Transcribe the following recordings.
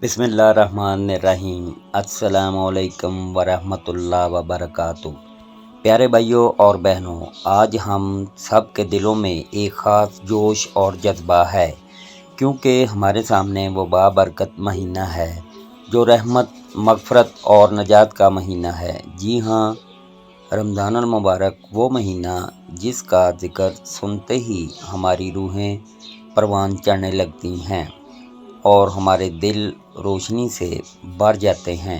بسم اللہ الرحمن الرحیم۔ السلام علیکم ورحمۃ اللہ وبرکاتہ۔ پیارے بھائیوں اور بہنوں، آج ہم سب کے دلوں میں ایک خاص جوش اور جذبہ ہے، کیونکہ ہمارے سامنے وہ بابرکت مہینہ ہے جو رحمت، مغفرت اور نجات کا مہینہ ہے۔ جی ہاں، رمضان المبارک، وہ مہینہ جس کا ذکر سنتے ہی ہماری روحیں پروان چڑھنے لگتی ہیں اور ہمارے دل روشنی سے بھر جاتے ہیں۔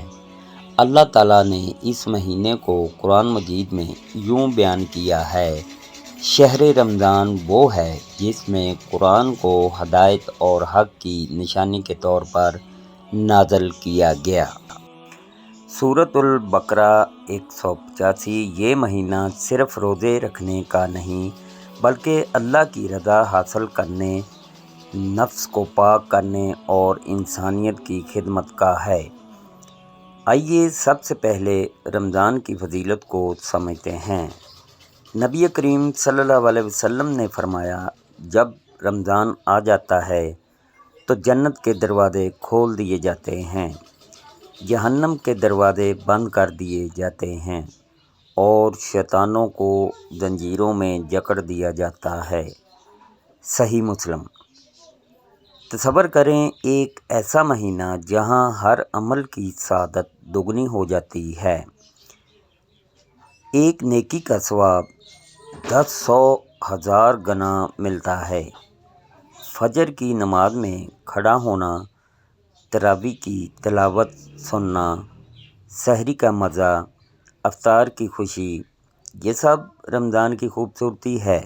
اللہ تعالیٰ نے اس مہینے کو قرآن مجید میں یوں بیان کیا ہے: شہر رمضان وہ ہے جس میں قرآن کو ہدایت اور حق کی نشانی کے طور پر نازل کیا گیا۔ سورۃ البقرہ 185۔ یہ مہینہ صرف روزے رکھنے کا نہیں بلکہ اللہ کی رضا حاصل کرنے، نفس کو پاک کرنے اور انسانیت کی خدمت کا ہے۔ آئیے سب سے پہلے رمضان کی فضیلت کو سمجھتے ہیں۔ نبی کریم صلی اللہ علیہ وسلم نے فرمایا، جب رمضان آ جاتا ہے تو جنت کے دروازے کھول دیے جاتے ہیں، جہنم کے دروازے بند کر دیے جاتے ہیں اور شیطانوں کو زنجیروں میں جکڑ دیا جاتا ہے۔ صحیح مسلم۔ تصور کریں ایک ایسا مہینہ جہاں ہر عمل کی سعادت دگنی ہو جاتی ہے۔ ایک نیکی کا ثواب 10، 100، 1000 گنا ملتا ہے۔ فجر کی نماز میں کھڑا ہونا، تراویح کی تلاوت سننا، سحری کا مزہ، افطار کی خوشی، یہ سب رمضان کی خوبصورتی ہے۔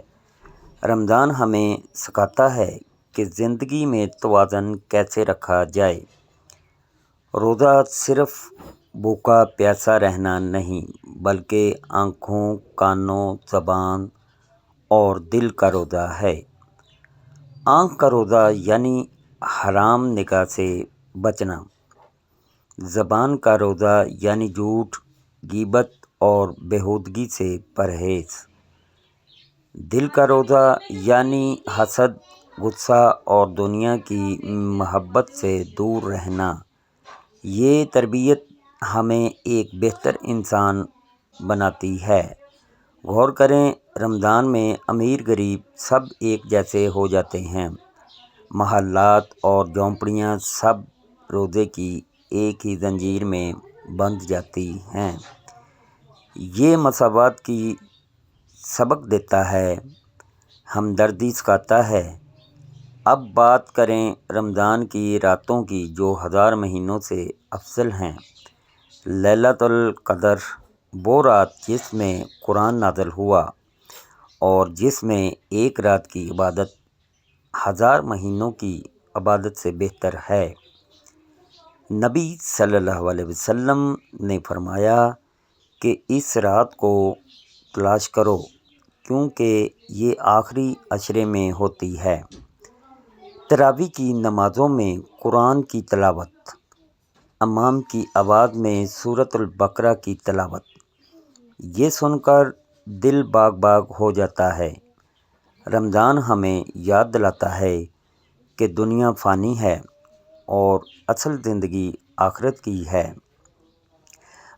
رمضان ہمیں سکھاتا ہے کہ زندگی میں توازن کیسے رکھا جائے۔ روزہ صرف بھوکا پیاسا رہنا نہیں بلکہ آنکھوں، کانوں، زبان اور دل کا روزہ ہے۔ آنکھ کا روزہ یعنی حرام نگاہ سے بچنا، زبان کا روزہ یعنی جھوٹ، غیبت اور بیہودگی سے پرہیز، دل کا روزہ یعنی حسد، غصہ اور دنیا کی محبت سے دور رہنا۔ یہ تربیت ہمیں ایک بہتر انسان بناتی ہے۔ غور کریں، رمضان میں امیر غریب سب ایک جیسے ہو جاتے ہیں۔ محلات اور جھونپڑیاں سب روزے کی ایک ہی زنجیر میں بندھ جاتی ہیں۔ یہ مساوات کی سبق دیتا ہے، ہمدردی سکھاتا ہے۔ اب بات کریں رمضان کی راتوں کی جو 1000 مہینوں سے افضل ہیں۔ لیلۃ القدر، وہ رات جس میں قرآن نازل ہوا اور جس میں ایک رات کی عبادت 1000 مہینوں کی عبادت سے بہتر ہے۔ نبی صلی اللہ علیہ وسلم نے فرمایا کہ اس رات کو تلاش کرو کیونکہ یہ آخری عشرے میں ہوتی ہے۔ تراویح کی نمازوں میں قرآن کی تلاوت، امام کی آواز میں سورۃ البقرہ کی تلاوت، یہ سن کر دل باغ باغ ہو جاتا ہے۔ رمضان ہمیں یاد دلاتا ہے کہ دنیا فانی ہے اور اصل زندگی آخرت کی ہے۔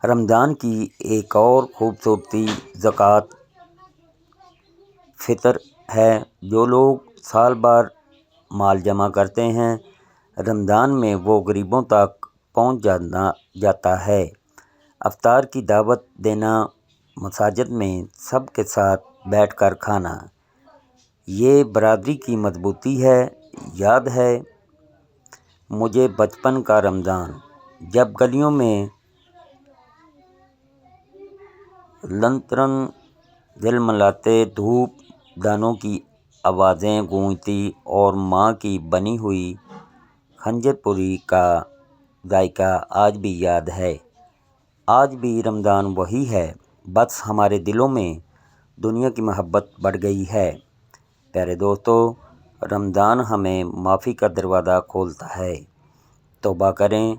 رمضان کی ایک اور خوبصورتی زکوٰۃ فطر ہے۔ جو لوگ سال بھر مال جمع کرتے ہیں، رمضان میں وہ غریبوں تک پہنچ جاتا ہے۔ افطار کی دعوت دینا، مساجد میں سب کے ساتھ بیٹھ کر کھانا، یہ برادری کی مضبوطی ہے۔ یاد ہے مجھے بچپن کا رمضان، جب گلیوں میں لنٹرن جھلملاتے، دھوپ دانوں کی آوازیں گونجتی اور ماں کی بنی ہوئی خنجر پوری کا ذائقہ آج بھی یاد ہے۔ آج بھی رمضان وہی ہے، بس ہمارے دلوں میں دنیا کی محبت بڑھ گئی ہے۔ پیارے دوستو، رمضان ہمیں معافی کا دروازہ کھولتا ہے۔ توبہ کریں،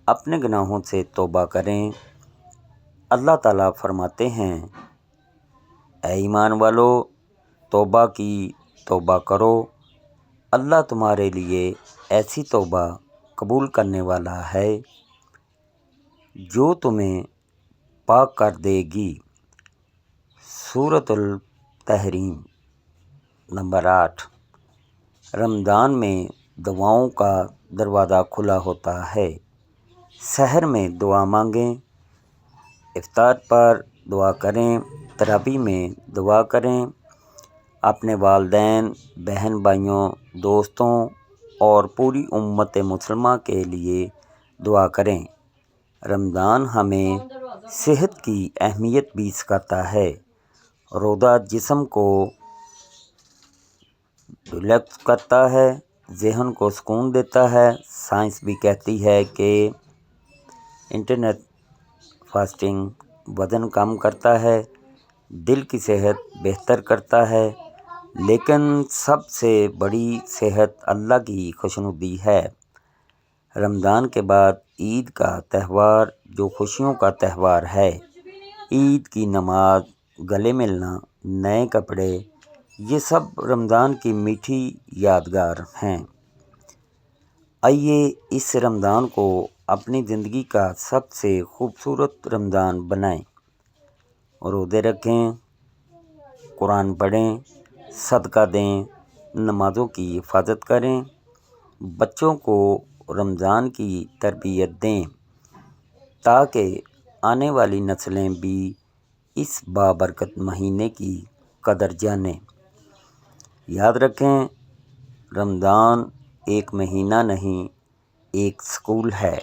اپنے گناہوں سے توبہ کریں۔ اللہ تعالیٰ فرماتے ہیں، اے ایمان والو، توبہ کی توبہ کرو، اللہ تمہارے لیے ایسی توبہ قبول کرنے والا ہے جو تمہیں پاک کر دے گی۔ سورۃ التحریم نمبر 8۔ رمضان میں دعاؤں کا دروازہ کھلا ہوتا ہے۔ سحر میں دعا مانگیں، افطار پر دعا کریں، تراویح میں دعا کریں، اپنے والدین، بہن بھائیوں، دوستوں اور پوری امت مسلمہ کے لیے دعا کریں۔ رمضان ہمیں صحت کی اہمیت بھی سکھاتا ہے۔ روزہ جسم کو ریلیکس کرتا ہے، ذہن کو سکون دیتا ہے۔ سائنس بھی کہتی ہے کہ انٹرنیٹ فاسٹنگ وزن کم کرتا ہے، دل کی صحت بہتر کرتا ہے، لیکن سب سے بڑی صحت اللہ کی خوشنودی ہے۔ رمضان کے بعد عید کا تہوار جو خوشیوں کا تہوار ہے۔ عید کی نماز، گلے ملنا، نئے کپڑے، یہ سب رمضان کی میٹھی یادگار ہیں۔ آئیے اس رمضان کو اپنی زندگی کا سب سے خوبصورت رمضان بنائیں۔ روزے رکھیں، قرآن پڑھیں، صدقہ دیں، نمازوں کی حفاظت کریں، بچوں کو رمضان کی تربیت دیں تاکہ آنے والی نسلیں بھی اس بابرکت مہینے کی قدر جانیں۔ یاد رکھیں، رمضان ایک مہینہ نہیں، ایک اسکول ہے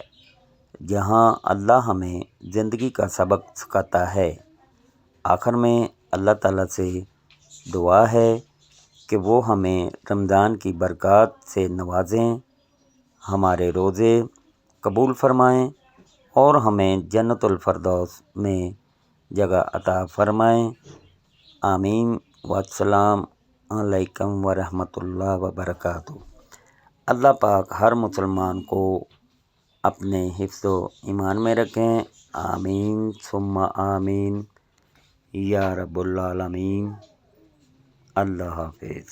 جہاں اللہ ہمیں زندگی کا سبق سکھاتا ہے۔ آخر میں اللہ تعالیٰ سے دعا ہے کہ وہ ہمیں رمضان کی برکات سے نوازیں، ہمارے روزے قبول فرمائیں اور ہمیں جنت الفردوس میں جگہ عطا فرمائیں۔ آمین۔ والسلام علیکم ورحمۃ اللہ وبرکاتہ۔ اللہ پاک ہر مسلمان کو اپنے حفظ و ایمان میں رکھیں۔ آمین ثم آمین یا رب العالمین۔ اللہ حافظ۔